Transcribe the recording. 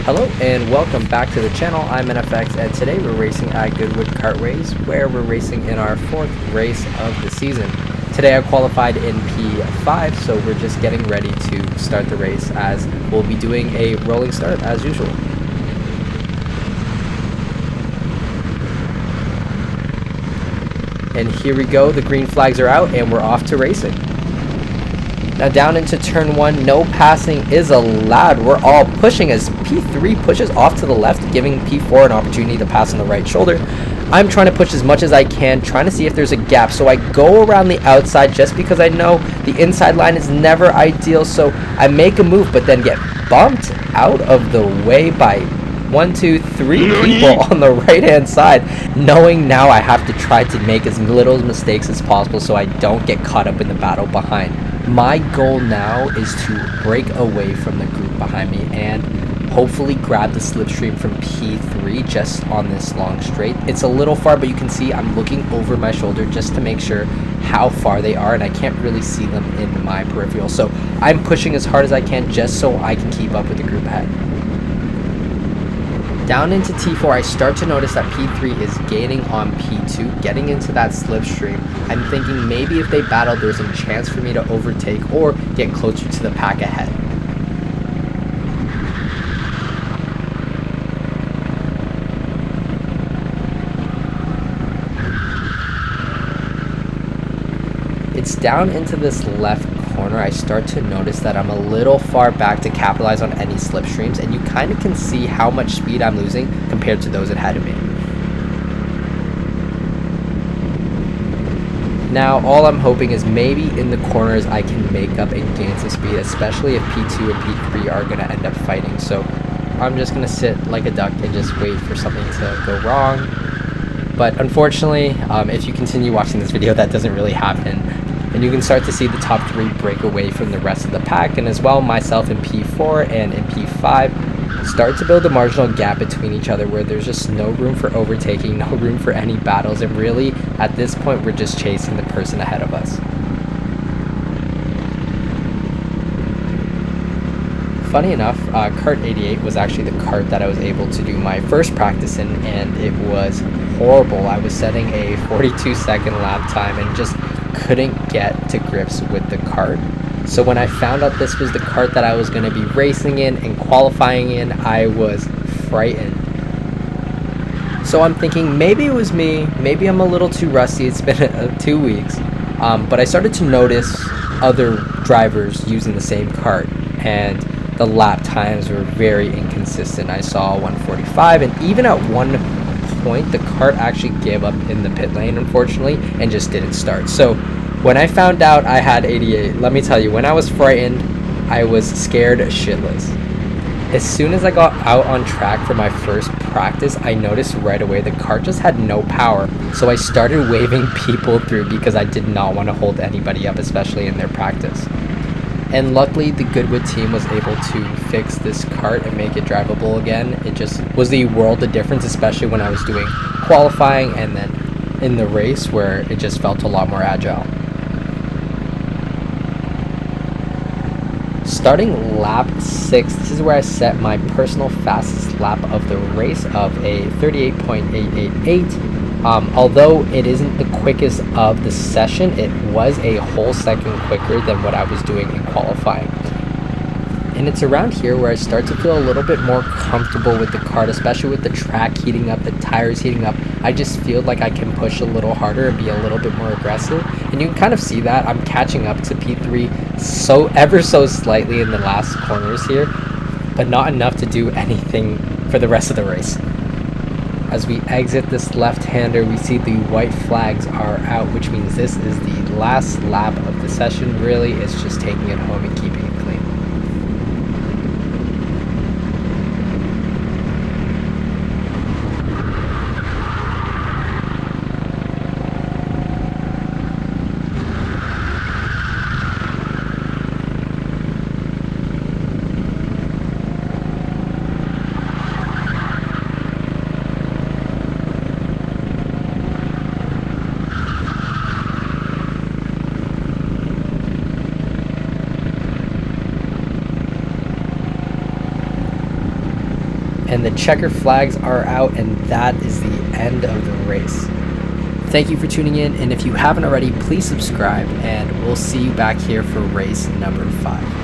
Hello and welcome back to the channel. I'm NFX and today we're racing at Goodwood Kartways, where we're racing in our 4th race of the season. Today I qualified in P5, so we're just getting ready to start the race as we'll be doing a rolling start as usual. And here we go, the green flags are out and we're off to racing. Now down into turn 1, no passing is allowed. We're all pushing as P3 pushes off to the left, giving P4 an opportunity to pass on the right shoulder. I'm trying to push as much as I can, trying to see if there's a gap. So I go around the outside just because I know the inside line is never ideal. So I make a move, but then get bumped out of the way by 1, 2, 3 people on the right hand side, knowing now I have to try to make as little mistakes as possible so I don't get caught up in the battle behind. My goal now is to break away from the group behind me and hopefully grab the slipstream from P3 just on this long straight. It's a little far, but you can see I'm looking over my shoulder just to make sure how far they are, and I can't really see them in my peripheral. So I'm pushing as hard as I can just so I can keep up with the group ahead. Down into T4, I start to notice that P3 is gaining on P2, getting into that slipstream. I'm thinking maybe if they battle, there's a chance for me to overtake or get closer to the pack ahead. It's down into this left corner. I start to notice that I'm a little far back to capitalize on any slipstreams, and you kind of can see how much speed I'm losing compared to those ahead of me. Now all I'm hoping is maybe in the corners I can make up and gain some speed, especially if P2 and P3 are going to end up fighting. So I'm just going to sit like a duck and just wait for something to go wrong. But unfortunately, if you continue watching this video, that doesn't really happen. And you can start to see the top 3 break away from the rest of the pack, and as well myself in P4 and in P5 start to build a marginal gap between each other where there's just no room for overtaking, no room for any battles, and really at this point we're just chasing the person ahead of us. Funny enough, Kart 88 was actually the kart that I was able to do my first practice in, and it was horrible. I was setting a 42-second lap time and just couldn't get to grips with the kart. So when I found out this was the kart that I was going to be racing in and qualifying in, I was frightened. So I'm thinking maybe it was me, maybe I'm a little too rusty, it's been 2 weeks, but I started to notice other drivers using the same kart, and the lap times were very inconsistent. I saw 145, and even at one point the kart actually gave up in the pit lane, unfortunately, and just didn't start. So when I found out I had 88, let me tell you, when I was frightened, I was scared shitless. As soon as I got out on track for my first practice, I noticed right away the kart just had no power. So I started waving people through because I did not want to hold anybody up, especially in their practice. And luckily the Goodwood team was able to fix this kart and make it drivable again. It just was the world of difference, especially when I was doing qualifying and then in the race where it just felt a lot more agile. Starting lap 6, this is where I set my personal fastest lap of the race of a 38.888. Although it isn't the quickest of the session, it was a whole second quicker than what I was doing in qualifying. And it's around here where I start to feel a little bit more comfortable with the kart, especially with the track heating up, the tires heating up. I just feel like I can push a little harder and be a little bit more aggressive. And you can kind of see that I'm catching up to P3 ever so slightly in the last corners here, but not enough to do anything for the rest of the race. As we exit this left-hander, we see the white flags are out, which means this is the last lap of the session. Really, it's just taking it home and keeping it clean. and the checker flags are out, and that is the end of the race. Thank you for tuning in, and if you haven't already, please subscribe, and we'll see you back here for race number 5.